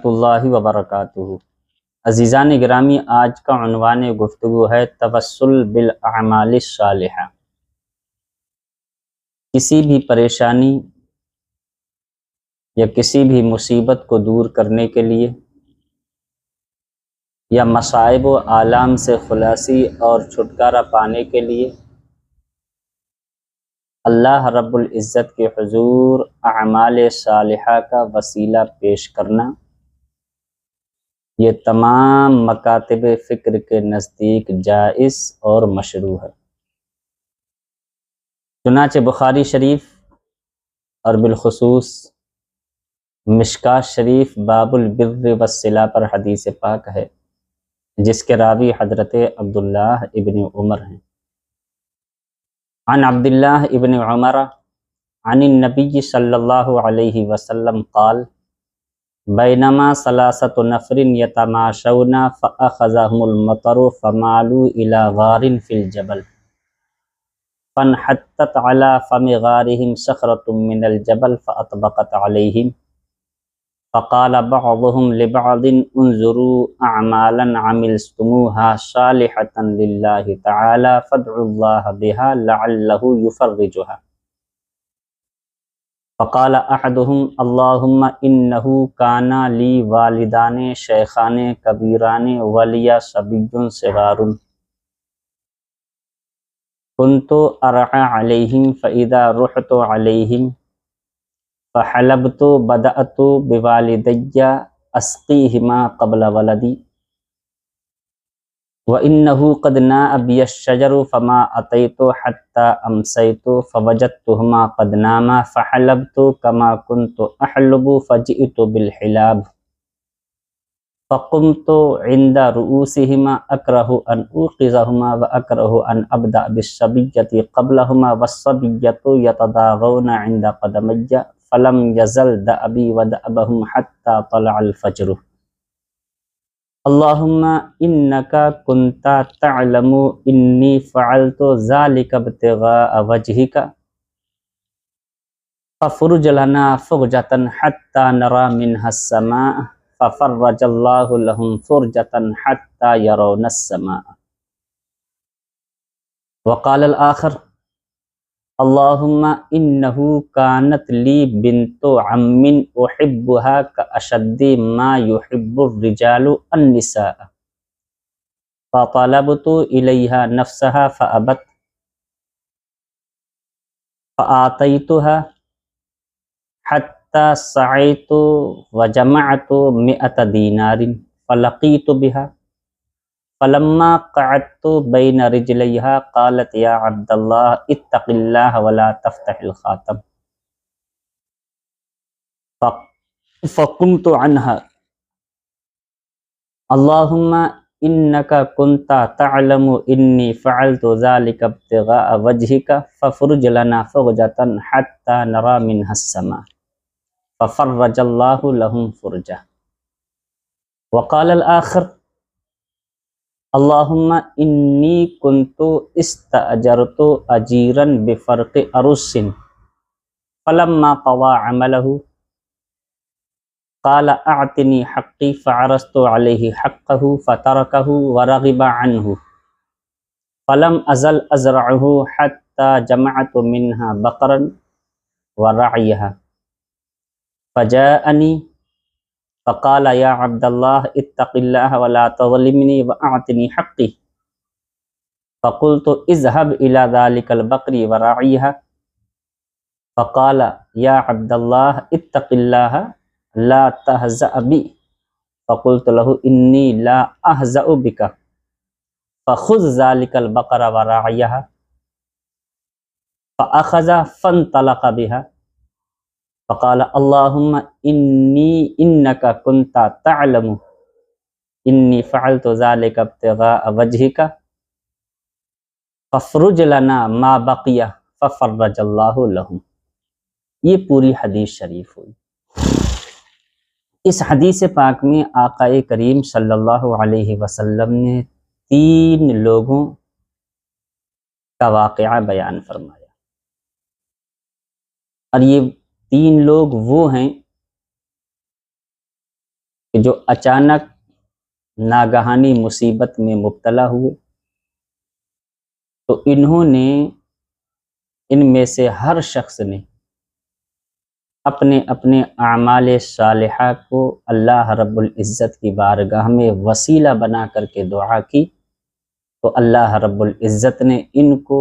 ورحمۃ اللہ وبرکاتہ۔ عزیزان گرامی، آج کا عنوان گفتگو ہے توسل بالاعمال الصالحہ۔ کسی بھی پریشانی یا کسی بھی مصیبت کو دور کرنے کے لیے یا مصائب و آلام سے خلاصی اور چھٹکارا پانے کے لیے اللہ رب العزت کے حضور اعمال صالحہ کا وسیلہ پیش کرنا، یہ تمام مکاتب فکر کے نزدیک جائز اور مشروع ہے۔ چنانچہ بخاری شریف اور بالخصوص مشکوٰۃ شریف باب البر والصلہ پر حدیث پاک ہے، جس کے راوی حضرت عبداللہ ابن عمر ہیں۔ عن عبداللہ ابن عمر عن النبی صلی اللہ علیہ وسلم قال بینما ثلاثۃ نفر یتماشون فاخذهم المطر فمالوا الى غار في الجبل فانحطت على فم غارهم صخرة من الجبل فاطبقت عليهم فقال بعضهم لبعض انظروا اعمالا عملتموها صالحة لله تعالى فادعوا الله بها لعله يفرجها فقال احدهم اللهم انه كان لي والدان شيخان كبيران ولي صبي صغار كنت ارعى عليهم فاذا رحت عليهم فحلبت بدأت بوالدي اسقيهما قبل ولدي وإنه قد ناء بي الشجر فما أتيت حتى أمسيت فوجدتهما قد ناما فحلبت كما كنت أحلب فجئت بالحلاب فقمت عند رؤوسهما أكره أن أوقظهما وأكره أن أبدأ بالصبية قبلهما والصبية يتضاغون عند قدمي فلم يزل دأبي ودأبهم حتى طلع الفجر اللهم انك كنت تعلم اني فعلت ذلك ابتغاء وجهك ففرج لنا فرجة حتى نرى منها السماء ففرج الله لهم فرجة حتى يرون السماء وقال الآخر اللهم انه كانت لي بنت عم احبها كاشد ما يحب الرجال النساء فطلبت اليها نفسها فابت فآتيتها حتى سعيت وجمعت 100 دينار فلقيت بها فلما قعدت بين رجليها قالت يا عبد الله اتق الله ولا تفتح الخاتم فقمت عنها اللهم إنك كنت تعلم إني فعلت ذلك ابتغاء وجهك ففرج لنا فرجة حتى نرى منها السماء ففرج الله لهم فرجة وقال الآخر اللهم إني كنت استأجرت أجيرا بفرق أرس فلما قضى عمله قال أعطني حقي فعرضت عليه حقه فتركه ورغب عنه فلم أزل أزرعه حتى جمعت منها بقرا ورعيها فجاءني فقال يا عبد الله اتق الله ولا تظلمني وأعطني حقي فقلت اذهب إلى ذلك البقر وراعيها فقال يا عبد الله اتق الله لا تهزأ بي فقلت له إني لا أهزأ بك فخذ ذلك البقر وراعيها فأخذ فانطلق بها فقال اللهم إنك كنت تعلم إني فعلت ذلك ابتغاء وجهك فافرج لنا ما بقي ففرج الله لهم۔ یہ پوری حدیث شریف ہوئی۔ اس حدیث پاک میں آقا کریم صلی اللہ علیہ وسلم نے 3 لوگوں کا واقعہ بیان فرمایا، اور یہ 3 لوگ وہ ہیں کہ جو اچانک ناگہانی مصیبت میں مبتلا ہوئے، تو انہوں نے، ان میں سے ہر شخص نے اپنے اپنے اعمال صالحہ کو اللہ رب العزت کی بارگاہ میں وسیلہ بنا کر کے دعا کی، تو اللہ رب العزت نے ان کو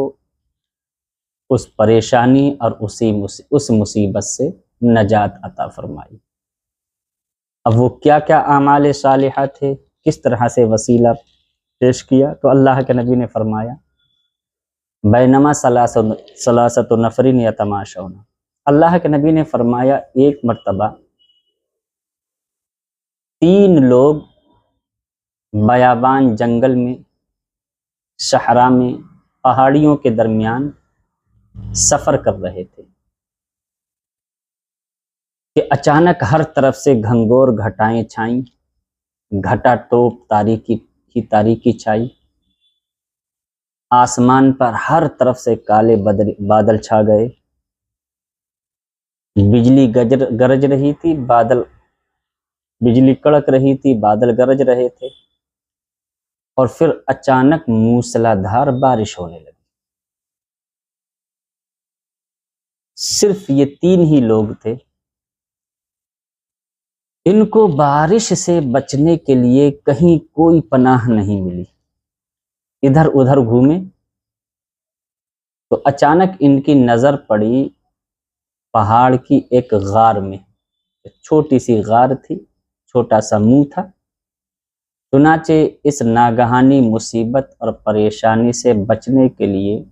اس پریشانی اور اس مصیبت سے نجات عطا فرمائی۔ اب وہ کیا کیا اعمال صالحہ تھے، کس طرح سے وسیلہ پیش کیا؟ تو اللہ کے نبی نے فرمایا بینما ثلاثۃ نفر یتماشون، اللہ کے نبی نے فرمایا ایک مرتبہ 3 لوگ بیابان جنگل میں، صحرا میں، پہاڑیوں کے درمیان سفر کر رہے تھے کہ اچانک ہر طرف سے گھنگور گھٹائیں چھائیں، گھٹا ٹوپ تاریکی چھائی، آسمان پر ہر طرف سے کالے بادل چھا گئے، بجلی گرج رہی تھی، بجلی کڑک رہی تھی، بادل گرج رہے تھے، اور پھر اچانک موسلا دھار بارش ہونے لگی۔ صرف یہ 3 ہی لوگ تھے، ان کو بارش سے بچنے کے لیے کہیں کوئی پناہ نہیں ملی، ادھر ادھر گھومے تو اچانک ان کی نظر پڑی پہاڑ کی ایک غار میں، چھوٹی سی غار تھی، چھوٹا سا منہ تھا۔ چنانچہ اس ناگہانی مصیبت اور پریشانی سے بچنے کے لیے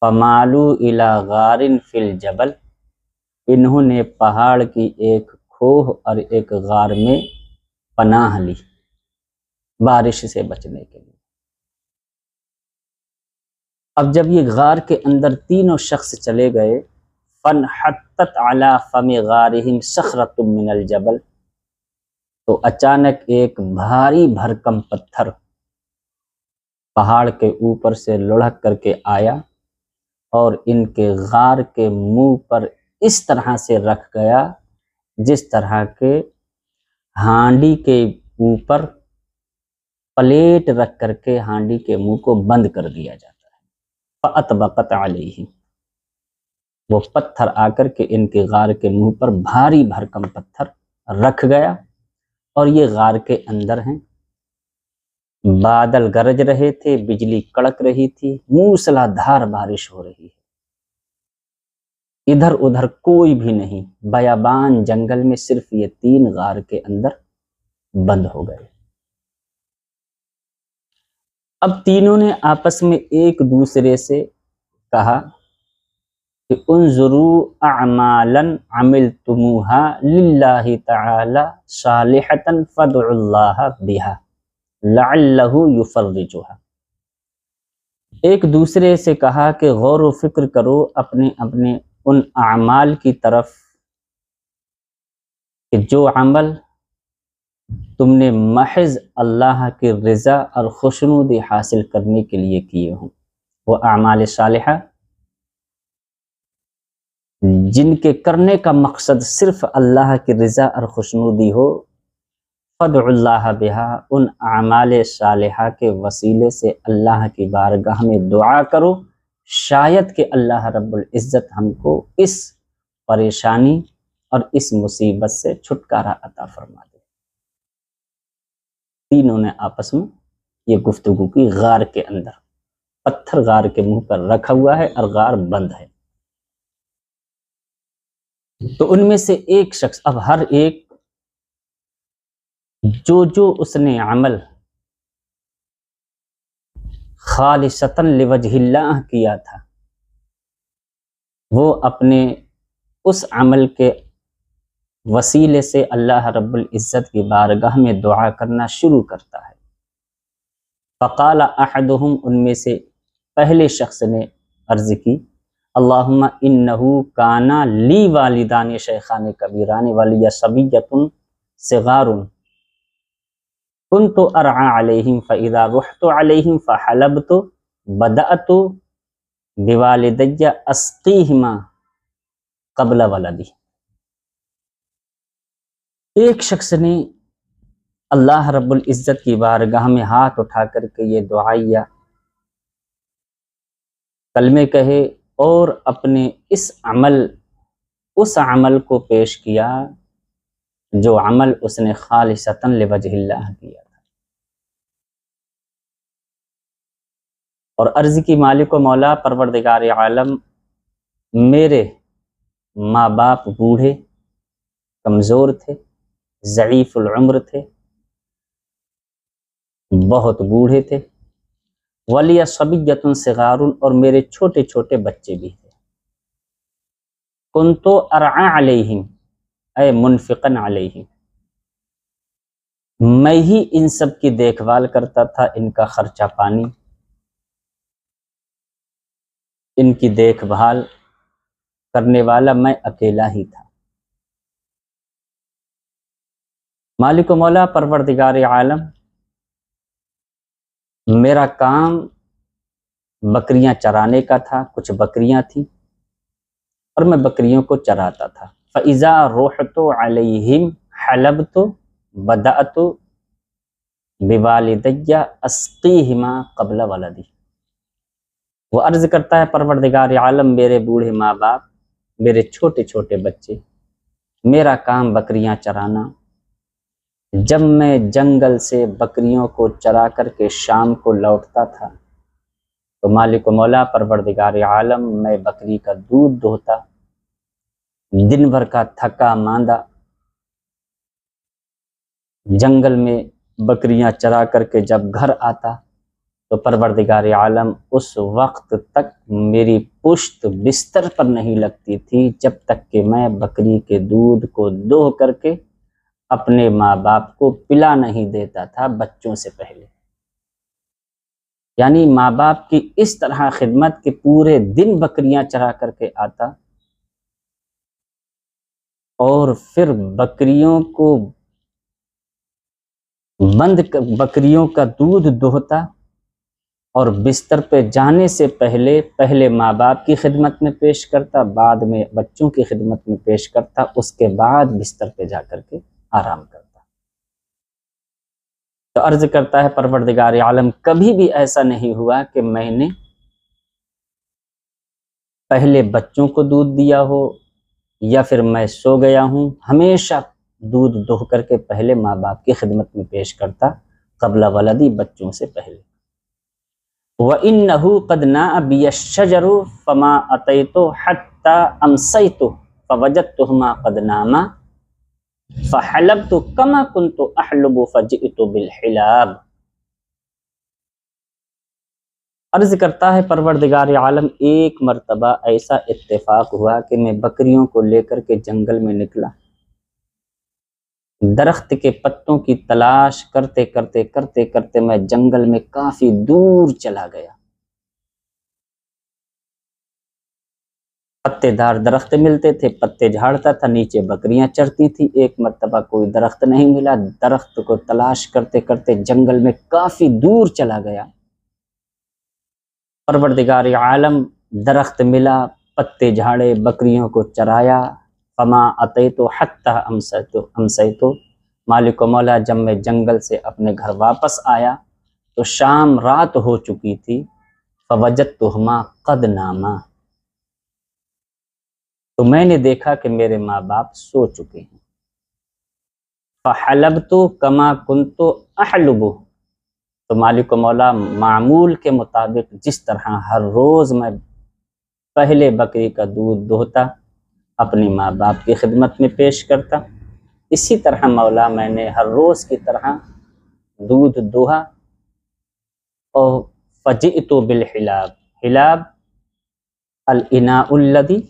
فمالو الی غار فی الجبل، انہوں نے پہاڑ کی ایک کھوہ اور ایک غار میں پناہ لی بارش سے بچنے کے لیے۔ اب جب یہ غار کے اندر تینوں شخص چلے گئے، فانحطت علی فم غارہم صخرۃ من الجبل، تو اچانک ایک بھاری بھرکم پتھر پہاڑ کے اوپر سے لڑھک کر کے آیا اور ان کے غار کے منہ پر اس طرح سے رکھ گیا جس طرح کے ہانڈی کے اوپر پلیٹ رکھ کر کے ہانڈی کے منہ کو بند کر دیا جاتا ہے۔ فأطبقت علیہم، وہ پتھر آ کر کے ان کے غار کے منہ پر بھاری بھرکم پتھر رکھ گیا، اور یہ غار کے اندر ہیں، بادل گرج رہے تھے، بجلی کڑک رہی تھی، موسلا دھار بارش ہو رہی ہے، ادھر ادھر کوئی بھی نہیں، بیابان جنگل میں صرف یہ 3 غار کے اندر بند ہو گئے۔ اب تینوں نے آپس میں ایک دوسرے سے کہا کہ انظروا اعمالا عملتموها للہ تعالی صالحۃ فادعوا اللہ بها لعلہ یفرجها، ایک دوسرے سے کہا کہ غور و فکر کرو اپنے اپنے ان اعمال کی طرف کہ جو عمل تم نے محض اللہ کی رضا اور خوشنودی حاصل کرنے کے لیے کیے ہوں، وہ اعمال صالحہ جن کے کرنے کا مقصد صرف اللہ کی رضا اور خوشنودی ہو، فادعوا اللہ بہا، ان اعمال صالحہ کے وسیلے سے اللہ کی بارگاہ میں دعا کرو، شاید کہ اللہ رب العزت ہم کو اس پریشانی اور اس مصیبت سے چھٹکارا عطا فرما دے۔ تینوں نے آپس میں یہ گفتگو کی غار کے اندر، پتھر غار کے منہ پر رکھا ہوا ہے اور غار بند ہے۔ تو ان میں سے ایک شخص، اب ہر ایک جو اس نے عمل خالصتاً لوجہ اللہ کیا تھا، وہ اپنے اس عمل کے وسیلے سے اللہ رب العزت کی بارگاہ میں دعا کرنا شروع کرتا ہے۔ فقال احدہم، ان میں سے پہلے شخص نے عرض کی، اللہم انہو کانا لی والدان شیخان کبیران ولی صبیۃ صغار کنت ارعی علیہم فاذا رحت علیہم فحلبت بدأت بوالدی اسقیہما قبل ولدی۔ ایک شخص نے اللہ رب العزت کی بارگاہ میں ہاتھ اٹھا کر کے یہ دعائیہ کلمے کہے اور اپنے اس عمل کو پیش کیا جو عمل اس نے خالصتاً لوجہ اللہ کیا تھا، اور عرض کی مالک و مولا پروردگار عالم، میرے ماں باپ بوڑھے کمزور تھے، ضعیف العمر تھے، بہت بوڑھے تھے، ولی صبیۃ صغار، اور میرے چھوٹے چھوٹے بچے بھی تھے، کنتو ارعى علیہم اے منفقا علیہم، میں ہی ان سب کی دیکھ بھال کرتا تھا، ان کا خرچہ پانی، ان کی دیکھ بھال کرنے والا میں اکیلا ہی تھا۔ مالک و مولا پروردگار عالم، میرا کام بکریاں چرانے کا تھا، کچھ بکریاں تھیں اور میں بکریوں کو چراتا تھا۔ فَإِذَا رُحْتُ عَلَيْهِمْ حَلَبْتُ بَدَأْتُ بِوَالِدَيَّ أَسْقِيهِمَا قَبْلَ وَلَدِي۔ وہ عرض کرتا ہے پروردگار عالم، میرے بوڑھے ماں باپ، میرے چھوٹے چھوٹے بچے، میرا کام بکریاں چرانا، جب میں جنگل سے بکریوں کو چرا کر کے شام کو لوٹتا تھا تو مالک و مولا پروردگار عالم، میں بکری کا دودھ دوہتا، دن بھر کا تھکا ماندہ جنگل میں بکریاں چرا کر کے جب گھر آتا تو پروردگار عالم اس وقت تک میری پشت بستر پر نہیں لگتی تھی جب تک کہ میں بکری کے دودھ کو دوہ کر کے اپنے ماں باپ کو پلا نہیں دیتا تھا بچوں سے پہلے۔ یعنی ماں باپ کی اس طرح خدمت کہ پورے دن بکریاں چرا کر کے آتا اور پھر بکریوں کا دودھ دوہتا اور بستر پہ جانے سے پہلے ماں باپ کی خدمت میں پیش کرتا، بعد میں بچوں کی خدمت میں پیش کرتا، اس کے بعد بستر پہ جا کر کے آرام کرتا۔ تو عرض کرتا ہے پروردگار عالم، کبھی بھی ایسا نہیں ہوا کہ میں نے پہلے بچوں کو دودھ دیا ہو یا پھر میں سو گیا ہوں، ہمیشہ دودھ دوہ کر کے پہلے ماں باپ کی خدمت میں پیش کرتا، قبل ولدی، بچوں سے پہلے۔ وَإِنَّهُ قَدْ نَاءَ بِيَ الشَّجَرُ فَمَا أَتَيْتُ حَتَّى أَمْسَيْتُ فَوَجَدْتُهُمَا قَدْ نَامَا فَحَلَبْتُ كَمَا كُنْتُ أَحْلُبُ فَجِئْتُ بِالْحِلَابِ۔ عرض کرتا ہے پروردگار عالم، ایک مرتبہ ایسا اتفاق ہوا کہ میں بکریوں کو لے کر کے جنگل میں نکلا، درخت کے پتوں کی تلاش کرتے کرتے میں جنگل میں کافی دور چلا گیا، پتے دار درخت ملتے تھے، پتے جھاڑتا تھا، نیچے بکریاں چرتی تھی۔ ایک مرتبہ کوئی درخت نہیں ملا، درخت کو تلاش کرتے کرتے جنگل میں کافی دور چلا گیا، پروردگار عالم درخت ملا، پتے جھاڑے، بکریوں کو چرایا، فما اتیت حتی امسیت، مالک و مولا جب میں جنگل سے اپنے گھر واپس آیا تو شام رات ہو چکی تھی، فوجدتہما قد ناما، تو میں نے دیکھا کہ میرے ماں باپ سو چکے ہیں، فحلبت کما کنت احلب، تو مالک و مولا معمول کے مطابق جس طرح ہر روز میں پہلے بکری کا دودھ دوہتا، اپنی ماں باپ کی خدمت میں پیش کرتا، اسی طرح مولا میں نے ہر روز کی طرح دودھ دوہا اور فجئت بالحلاب، حلاب الاناء الذی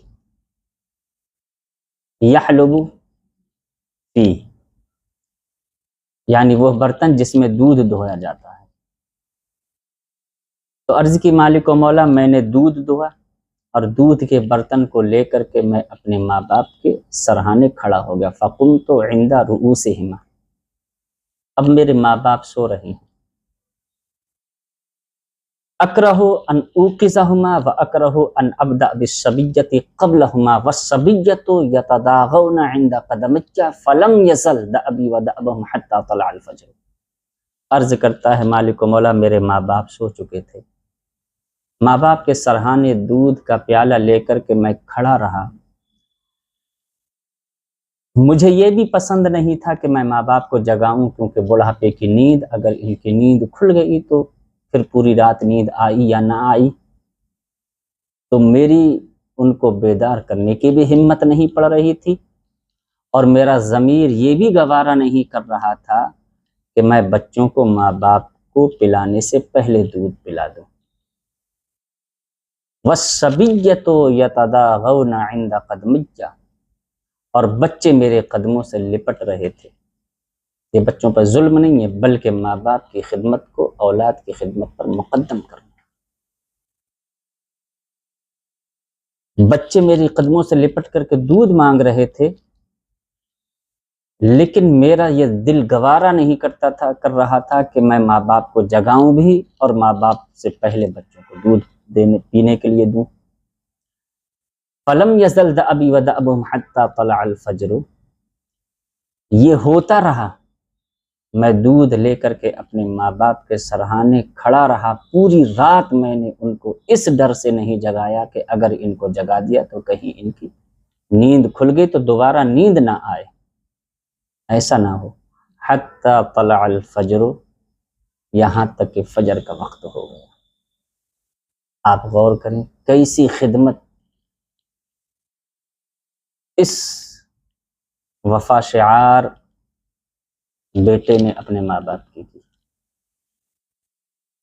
یحلب فیہ، یعنی وہ برتن جس میں دودھ دوہا جاتا ہے۔ تو عرض کی مالک و مولا، میں نے دودھ دوہا اور دودھ کے برتن کو لے کر کے میں اپنے ماں باپ کے سرہانے کھڑا ہو گیا، فقمت عند رؤوسہما، اب میرے ماں باپ سو رہے ہیں، اکرہ ان اوقظہما و اکرہ ان ابدأ بالصبیۃ قبلہما والصبیۃ یتداغون عند قدمچ فلم یزل دأبی و دأبہم حتی طلع الفجر۔ عرض کرتا ہے مالک و مولا میرے ماں باپ سو چکے تھے، ماں باپ کے سرہانے دودھ کا پیالہ لے کر کے میں کھڑا رہا، مجھے یہ بھی پسند نہیں تھا کہ میں ماں باپ کو جگاؤں، کیونکہ بڑھاپے کی نیند، اگر ان کی نیند کھل گئی تو پھر پوری رات نیند آئی یا نہ آئی تو میری ان کو بیدار کرنے کی بھی ہمت نہیں پڑ رہی تھی، اور میرا ضمیر یہ بھی گوارا نہیں کر رہا تھا کہ میں بچوں کو ماں باپ کو پلانے سے پہلے دودھ پلا دوں۔ وَالصَّبِيَّةُ يَتَدَاغَوْنَ عِنْدَ قَدْمِيَّ، اور بچے میرے قدموں سے لپٹ رہے تھے۔ یہ بچوں پر ظلم نہیں ہے، بلکہ ماں باپ کی خدمت کو اولاد کی خدمت پر مقدم کرنا۔ بچے میری قدموں سے لپٹ کر کے دودھ مانگ رہے تھے، لیکن میرا یہ دل گوارا نہیں کر رہا تھا کہ میں ماں باپ کو جگاؤں بھی اور ماں باپ سے پہلے بچوں کو دودھ پینے کے لیے دوں۔ فلم یزل دأبی و دأبہم حتی طلع الفجر، یہ ہوتا رہا، میں دودھ لے کر کے اپنے ماں باپ کے سرہانے کھڑا رہا، پوری رات میں نے ان کو اس ڈر سے نہیں جگایا کہ اگر ان کو جگا دیا تو کہیں ان کی نیند کھل گئی تو دوبارہ نیند نہ آئے، ایسا نہ ہو۔ حتی طلع الفجر، یہاں تک کہ فجر کا وقت ہو گیا۔ آپ غور کریں کیسی خدمت اس وفا شعار بیٹے نے اپنے ماں باپ کی تھی،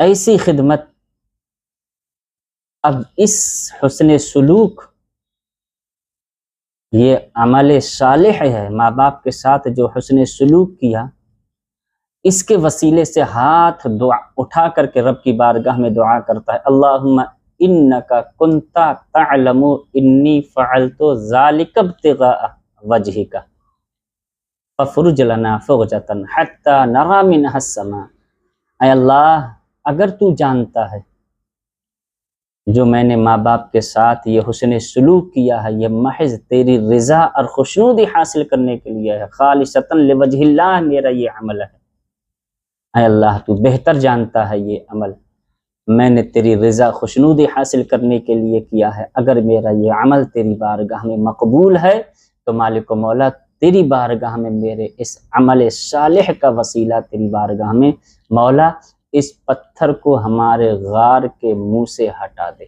ایسی خدمت۔ اب اس حسن سلوک، یہ عمل صالح ہے، ماں باپ کے ساتھ جو حسن سلوک کیا، اس کے وسیلے سے ہاتھ دعا اٹھا کر کے رب کی بارگاہ میں دعا کرتا ہے، اللہم انک کنت تعلم انی فعلت ذلک ابتغاء وجہک ففرج لنا فرجۃ حتی نری منها السماء۔ اے اللہ، اگر تو جانتا ہے جو میں نے ماں باپ کے ساتھ یہ حسن سلوک کیا ہے، یہ محض تیری رضا اور خوشنودی حاصل کرنے کے لیے ہے، خالصتاً لوجہ اللہ میرا یہ عمل ہے، اے اللہ تو بہتر جانتا ہے یہ عمل میں نے تیری رضا خوشنودی حاصل کرنے کے لیے کیا ہے، اگر میرا یہ عمل تیری بارگاہ میں مقبول ہے تو مالک و مولا تیری بارگاہ میں میرے اس عمل صالح کا وسیلہ تیری بارگاہ میں مولا اس پتھر کو ہمارے غار کے منہ سے ہٹا دے۔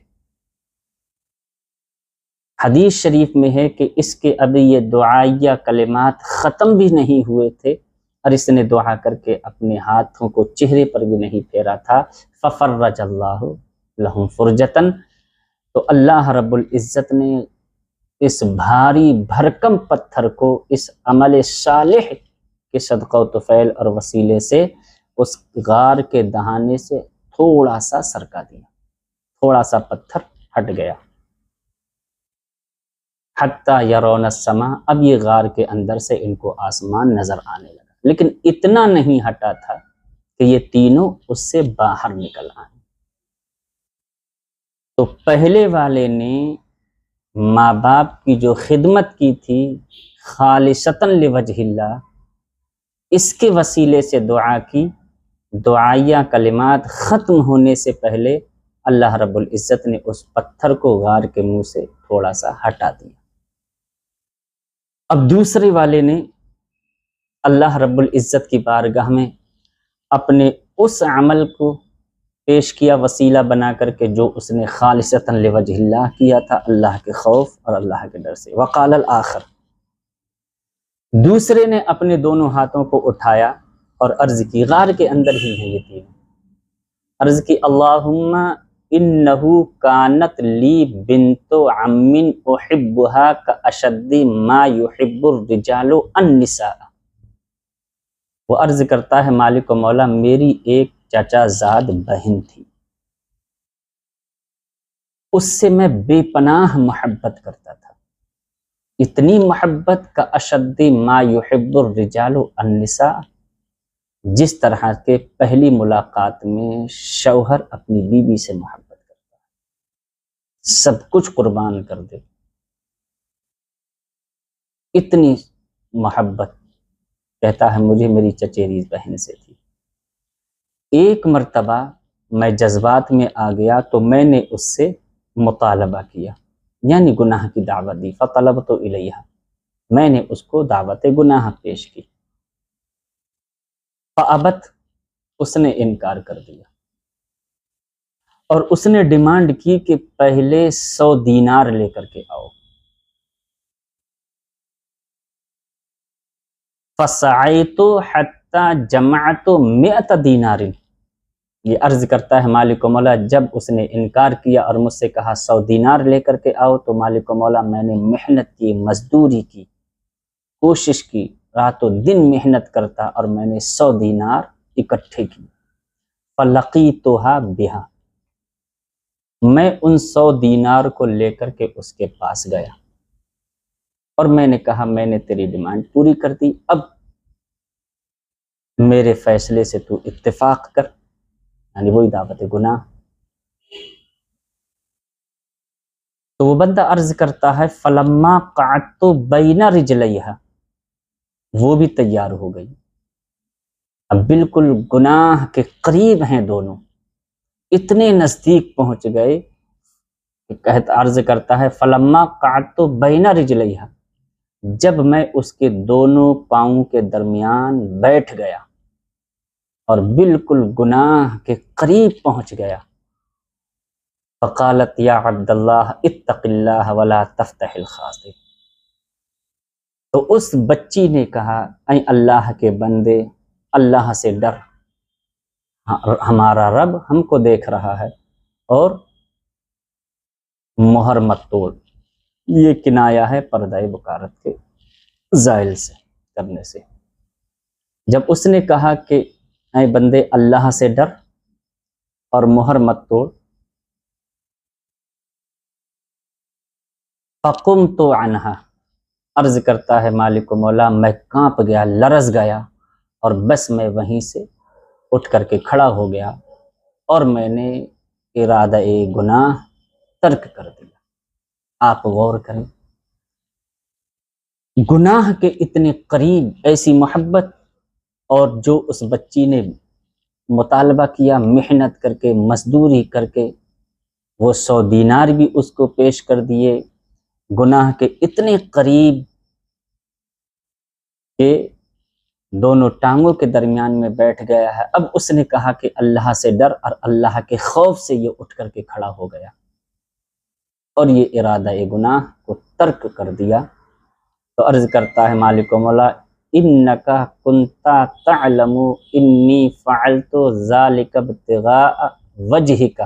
حدیث شریف میں ہے کہ اس کے ابھی یہ دعائیہ کلمات ختم بھی نہیں ہوئے تھے اور اس نے دعا کر کے اپنے ہاتھوں کو چہرے پر بھی نہیں پھیرا تھا، ففرج اللہ لہم فرجتاً، تو اللہ رب العزت نے اس بھاری بھرکم پتھر کو اس عمل صالح کے صدقہ و طفیل اور وسیلے سے اس غار کے دہانے سے تھوڑا سا سرکا دیا، تھوڑا سا پتھر ہٹ گیا۔ حتی یرون السماء، اب یہ غار کے اندر سے ان کو آسمان نظر آنے لگا، لیکن اتنا نہیں ہٹا تھا کہ یہ تینوں اس سے باہر نکل آئے۔ تو پہلے والے نے ماں باپ کی جو خدمت کی تھی خالصتاً لوجہ اللہ، اس کے وسیلے سے دعا کی، دعائیہ کلمات ختم ہونے سے پہلے اللہ رب العزت نے اس پتھر کو غار کے منہ سے تھوڑا سا ہٹا دیا۔ اب دوسرے والے نے اللہ رب العزت کی بارگاہ میں اپنے اس عمل کو پیش کیا وسیلہ بنا کر کے جو اس نے خالصتاً لوجہ اللہ کیا تھا، اللہ کے خوف اور اللہ کے ڈر سے۔ وقال الآخر، دوسرے نے اپنے دونوں ہاتھوں کو اٹھایا اور عرض کی، غار کے اندر ہی ہیں یہ تین، عرض کی، اللہم انہو کانت لی بنت عم احبها کاشد ما یحب الرجال النساء۔ وہ عرض کرتا ہے مالک و مولا، میری ایک چچا زاد بہن تھی، اس سے میں بے پناہ محبت کرتا تھا، اتنی محبت کا اشد ما یحب الرجال النساء، جس طرح کے پہلی ملاقات میں شوہر اپنی بیوی سے محبت کرتا ہے، سب کچھ قربان کر دے، اتنی محبت، کہتا ہے مجھے میری چچیری بہن سے تھی۔ ایک مرتبہ میں جذبات میں آ گیا تو میں نے اس سے مطالبہ کیا، یعنی گناہ کی دعوت دی، فطلبت الیہا، میں نے اس کو دعوت گناہ پیش کی، فابت، اس نے انکار کر دیا، اور اس نے ڈیمانڈ کی کہ پہلے 100 دینار لے کر کے آؤ۔ فسعیت حتی جمعت 100 دینار، یہ عرض کرتا ہے مالک و مولا، جب اس نے انکار کیا اور مجھ سے کہا 100 دینار لے کر کے آؤ، تو مالک و مولا میں نے محنت کی، مزدوری کی، کوشش کی، رات و دن محنت کرتا، اور میں نے 100 دینار اکٹھے کی۔ فلقیتها بها، میں ان 100 دینار کو لے کر کے اس کے پاس گیا اور میں نے کہا میں نے تیری ڈیمانڈ پوری کر دی، اب میرے فیصلے سے تو اتفاق کر، یعنی وہی دعوت گناہ۔ تو وہ بندہ عرض کرتا ہے فلما قعدت بین رجلیہا، وہ بھی تیار ہو گئی، اب بالکل گناہ کے قریب ہیں دونوں، اتنے نزدیک پہنچ گئے کہ عرض کرتا ہے فلما قعدت بین رجلیہا، جب میں اس کے دونوں پاؤں کے درمیان بیٹھ گیا اور بالکل گناہ کے قریب پہنچ گیا، فقالت یا عبد اللہ اتق اللہ ولا تفتح الخاصر، تو اس بچی نے کہا اے اللہ کے بندے، اللہ سے ڈر، ہمارا رب ہم کو دیکھ رہا ہے، اور مہر مت توڑ، یہ کنایا ہے پردہ بکارت کے زائل سے کرنے سے۔ جب اس نے کہا کہ اے بندے اللہ سے ڈر اور مہر مت توڑ، فقمت عنہا، عرض کرتا ہے مالک و مولا میں کانپ گیا، لرز گیا، اور بس میں وہیں سے اٹھ کر کے کھڑا ہو گیا اور میں نے ارادہ گناہ ترک کر دیا۔ آپ غور کریں، گناہ کے اتنے قریب ایسی محبت، اور جو اس بچی نے مطالبہ کیا محنت کر کے، مزدوری کر کے، وہ 100 دینار بھی اس کو پیش کر دیے، گناہ کے اتنے قریب کہ دونوں ٹانگوں کے درمیان میں بیٹھ گیا ہے، اب اس نے کہا کہ اللہ سے ڈر، اور اللہ کے خوف سے یہ اٹھ کر کے کھڑا ہو گیا اور یہ ارادہ گناہ کو ترک کر دیا۔ تو عرض کرتا ہے مالک و مولا انکا کنتا تعلم انی فعلت ذالک ابتغاء وجہک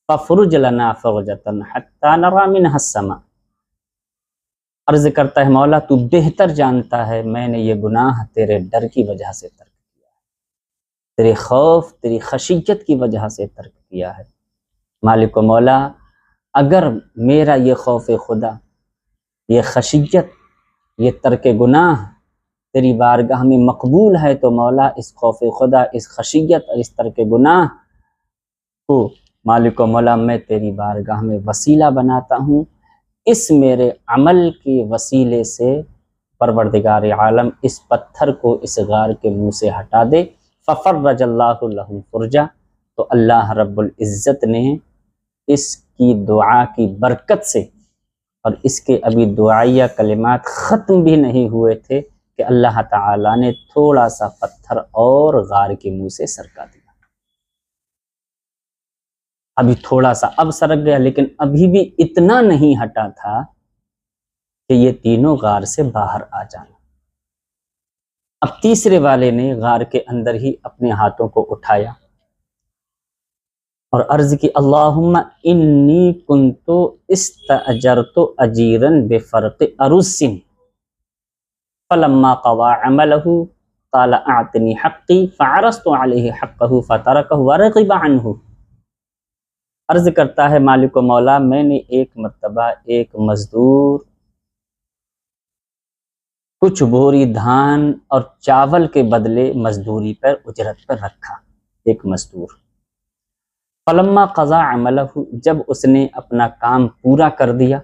ففرج لنا فرجتا حتی نرى منها السماء، عرض کرتا ہے مولا تو بہتر جانتا ہے میں نے یہ گناہ تیرے ڈر کی وجہ سے ترک کیا ہے، تیرے خوف، تیری خشیت کی وجہ سے ترک کیا ہے۔ مالک و مولا اگر میرا یہ خوف خدا، یہ خشیت، یہ ترک گناہ تیری بارگاہ میں مقبول ہے، تو مولا اس خوف خدا، اس خشیت اور اس ترک گناہ کو مالک و مولا میں تیری بارگاہ میں وسیلہ بناتا ہوں، اس میرے عمل کے وسیلے سے پروردگار عالم اس پتھر کو اس غار کے منہ سے ہٹا دے۔ ففرج اللہ لہ فرجہ، تو اللہ رب العزت نے اس کی دعا کی برکت سے، اور اس کے ابھی دعائیہ کلمات ختم بھی نہیں ہوئے تھے کہ اللہ تعالیٰ نے تھوڑا سا پتھر اور غار کے منہ سے سرکا دیا، ابھی تھوڑا سا اب سرک گیا، لیکن ابھی بھی اتنا نہیں ہٹا تھا کہ یہ تینوں غار سے باہر آ جانا۔ اب تیسرے والے نے غار کے اندر ہی اپنے ہاتھوں کو اٹھایا اور عرض کی اللہم انی کنت استاجرت اجیرا بفرق ارس فلما قضى عمله قال اعطنی حقی فعرضت علیہ حقہ فترکہ ورغب عنہ، عرض کرتا ہے مالک و مولا میں نے ایک مرتبہ ایک مزدور کچھ بوری دھان اور چاول کے بدلے مزدوری پر اجرت پر رکھا، ایک مزدور۔ فلما قضا عملہ، جب اس نے اپنا کام پورا کر دیا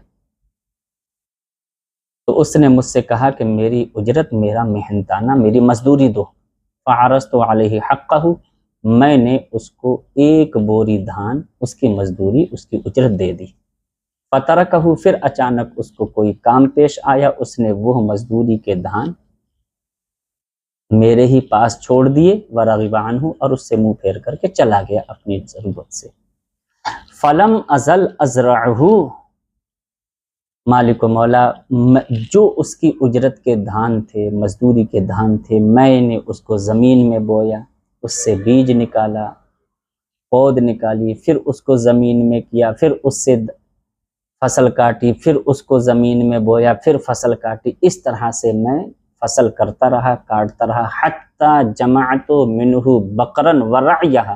تو اس نے مجھ سے کہا کہ میری اجرت، میرا محنتانہ، میری مزدوری دو۔ فعرضت علیہ حقہ، میں نے اس کو ایک بوری دھان، اس کی مزدوری، اس کی اجرت دے دی۔ فترکہ، پھر اچانک اس کو کوئی کام پیش آیا، اس نے وہ مزدوری کے دھان میرے ہی پاس چھوڑ دیے، ورغب عنہ، اور اس سے منہ پھیر کر کے چلا گیا اپنی ضرورت سے۔ فلم ازل ازرعہ، مالک و مولا، جو اس کی اجرت کے دھان تھے، مزدوری کے دھان تھے، میں نے اس کو زمین میں بویا، اس سے بیج نکالا، پود نکالی، پھر اس کو زمین میں کیا، پھر اس سے فصل کاٹی، پھر اس کو زمین میں بویا، پھر فصل کاٹی، اس طرح سے میں فصل کرتا رہا، کاٹتا رہا، حتی جمعت منہ بقرا ورعیہ،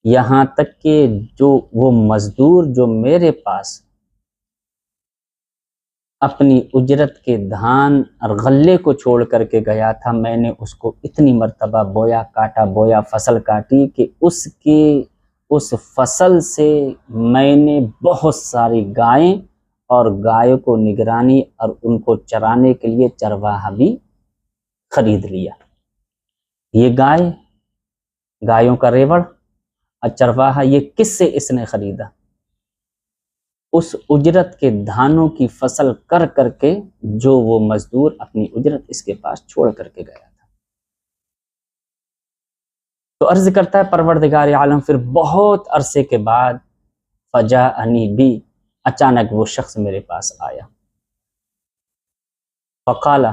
یہاں تک کہ جو وہ مزدور جو میرے پاس اپنی اجرت کے دھان اور غلے کو چھوڑ کر کے گیا تھا، میں نے اس کو اتنی مرتبہ بویا، کاٹا، بویا، فصل کاٹی کہ اس فصل سے میں نے بہت ساری گائیں اور گایوں کو نگرانی اور ان کو چرانے کے لیے چرواہا بھی خرید لیا۔ یہ گایوں کا ریوڑ اور چرواہا، یہ کس سے اس نے خریدا؟ اس اجرت کے دھانوں کی فصل کر کر کے جو وہ مزدور اپنی اجرت اس کے پاس چھوڑ کر کے گیا تھا۔ تو عرض کرتا ہے پروردگار عالم، پھر بہت عرصے کے بعد فجاءنی بی، اچانک وہ شخص میرے پاس آیا، فقال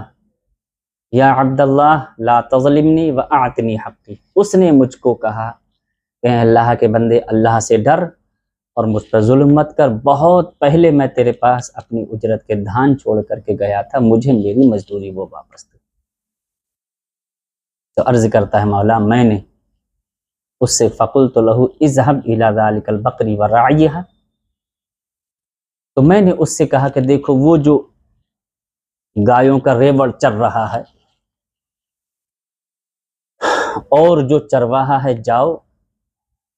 یا عبد اللہ لا تظلمنی واعطنی حقی، اس نے مجھ کو کہا کہ اللہ کے بندے، اللہ سے ڈر اور مجھ پر ظلم مت کر، بہت پہلے میں تیرے پاس اپنی اجرت کے دھان چھوڑ کر کے گیا تھا، مجھے میری مزدوری وہ واپس دے۔ تو عرض کرتا ہے مولا، میں نے اس سے فقلت لہ اذهب الى ذلك البقر ورعیها، تو میں نے اس سے کہا کہ دیکھو وہ جو گایوں کا ریوڑ چر رہا ہے اور جو چرواہا ہے، جاؤ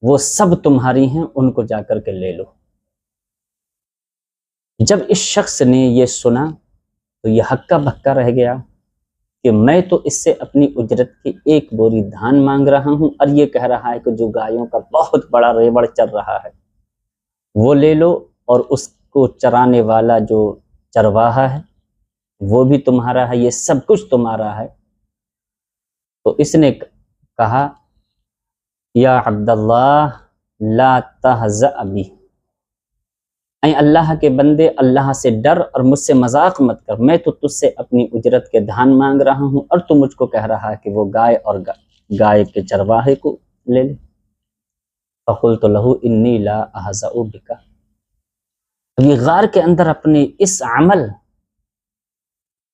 وہ سب تمہاری ہیں، ان کو جا کر کے لے لو۔ جب اس شخص نے یہ سنا تو یہ ہکا بکا رہ گیا کہ میں تو اس سے اپنی اجرت کی ایک بوری دھان مانگ رہا ہوں اور یہ کہہ رہا ہے کہ جو گایوں کا بہت بڑا ریوڑ چر رہا ہے وہ لے لو، اور اس کو چرانے والا جو چرواہا ہے وہ بھی تمہارا ہے، یہ سب کچھ تمہارا ہے۔ تو اس نے کہا یا عبد اللہ لا تہزأ بی، اے اللہ کے بندے، اللہ سے ڈر اور مجھ سے مذاق مت کر، میں تو تجھ سے اپنی اجرت کے دھان مانگ رہا ہوں اور تو مجھ کو کہہ رہا ہے کہ وہ گائے اور گائے کے چرواہے کو لے لے۔ فقلت لہ انی لا اہزأ بک، یہ غار کے اندر اپنے اس عمل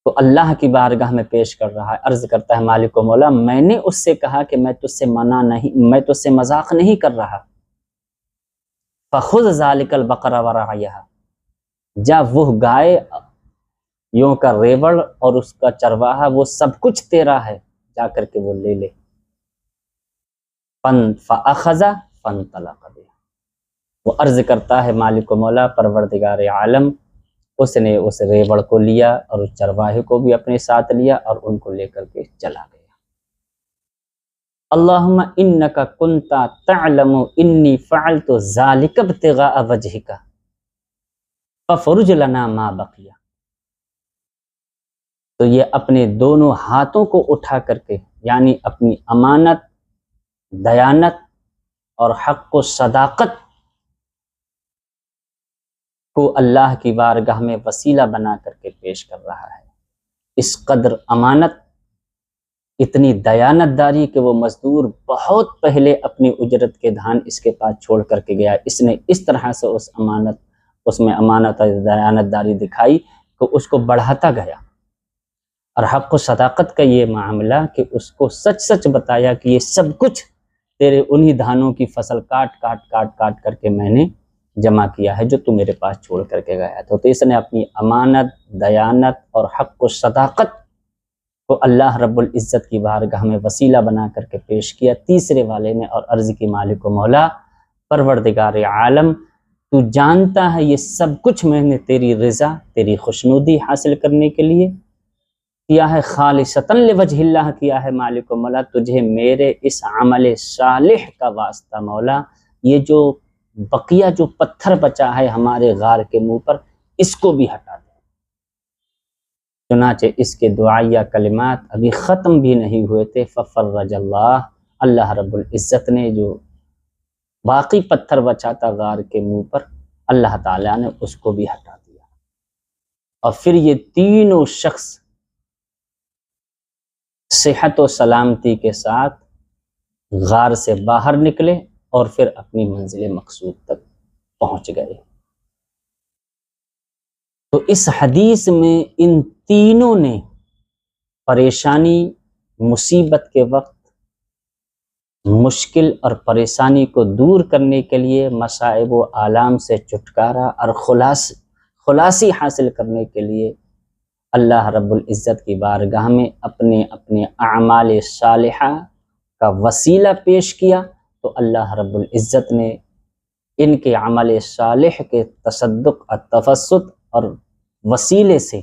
کو اللہ کی بارگاہ میں پیش کر رہا ہے۔ عرض کرتا ہے مالک و مولا، میں نے اس سے کہا کہ میں تجھ سے منع نہیں، میں تجھ سے مذاق نہیں کر رہا۔ فخذ ذلک البقر ورعیہا، جا وہ گائے یوں کا ریوڑ اور اس کا چرواہا وہ سب کچھ تیرا ہے، جا کر کے وہ لے لے۔ فاخذ فانطلق بہ، وہ عرض کرتا ہے مالک و مولا پروردگار عالم، اس نے اس ریوڑ کو لیا اور اس چرواہے کو بھی اپنے ساتھ لیا اور ان کو لے کر کے چلا گیا۔ اللہم انک کنت تعلم انی فعلت ذالک ابتغاء وجہک ففرج لنا ما بقی، تو یہ اپنے دونوں ہاتھوں کو اٹھا کر کے، یعنی اپنی امانت، دیانت اور حق و صداقت کو اللہ کی بارگاہ میں وسیلہ بنا کر کے پیش کر رہا ہے۔ اس قدر امانت، اتنی دیانت داری کہ وہ مزدور بہت پہلے اپنی اجرت کے دھان اس کے پاس چھوڑ کر کے گیا، اس نے اس طرح سے اس میں امانت اور دیانت داری دکھائی کہ اس کو بڑھاتا گیا، اور حق و صداقت کا یہ معاملہ کہ اس کو سچ سچ بتایا کہ یہ سب کچھ تیرے انہی دھانوں کی فصل کاٹ کر کے میں نے جمع کیا ہے جو تو میرے پاس چھوڑ کر کے گیا تھا۔ تو اس نے اپنی امانت، دیانت اور حق و صداقت کو اللہ رب العزت کی بارگاہ میں وسیلہ بنا کر کے پیش کیا۔ تیسرے والے نے اور عرض کی مالک و مولا پروردگار عالم، تو جانتا ہے یہ سب کچھ میں نے تیری رضا، تیری خوشنودی حاصل کرنے کے لیے کیا ہے، خالصتاً لوجہ اللہ کیا ہے مالک و مولا، تجھے میرے اس عمل صالح کا واسطہ مولا، یہ جو بقیہ جو پتھر بچا ہے ہمارے غار کے منہ پر، اس کو بھی ہٹا دے۔ چنانچہ اس کے دعائیہ کلمات ابھی ختم بھی نہیں ہوئے تھے، ففرج اللہ رب العزت نے جو باقی پتھر بچا تھا غار کے منہ پر، اللہ تعالیٰ نے اس کو بھی ہٹا دیا، اور پھر یہ تینوں شخص صحت و سلامتی کے ساتھ غار سے باہر نکلے اور پھر اپنی منزل مقصود تک پہنچ گئے۔ تو اس حدیث میں ان تینوں نے پریشانی، مصیبت کے وقت مشکل اور پریشانی کو دور کرنے کے لیے، مصائب و آلام سے چھٹکارا اور خلاصی حاصل کرنے کے لیے اللہ رب العزت کی بارگاہ میں اپنے اپنے اعمال صالحہ کا وسیلہ پیش کیا، تو اللہ رب العزت نے ان کے عمل صالح کے تصدق اور تفسد اور وسیلے سے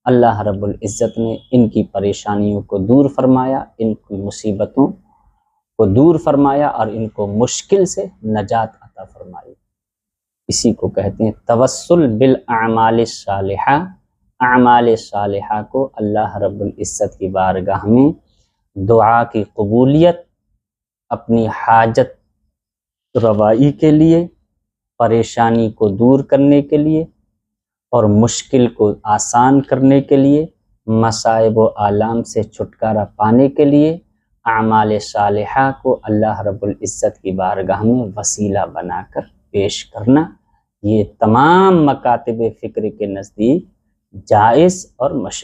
اللہ رب العزت نے ان کی پریشانیوں کو دور فرمایا، ان کی مصیبتوں کو دور فرمایا اور ان کو مشکل سے نجات عطا فرمائی۔ اسی کو کہتے ہیں توسل بالاعمال الصالحہ۔ اعمال صالحہ کو اللہ رب العزت کی بارگاہ میں دعا کی قبولیت، اپنی حاجت روائی کے لیے، پریشانی کو دور کرنے کے لیے اور مشکل کو آسان کرنے کے لیے، مصائب و آلام سے چھٹکارا پانے کے لیے اعمال صالحہ کو اللہ رب العزت کی بارگاہ میں وسیلہ بنا کر پیش کرنا، یہ تمام مکاتب فکر کے نزدیک جائز اور مشروع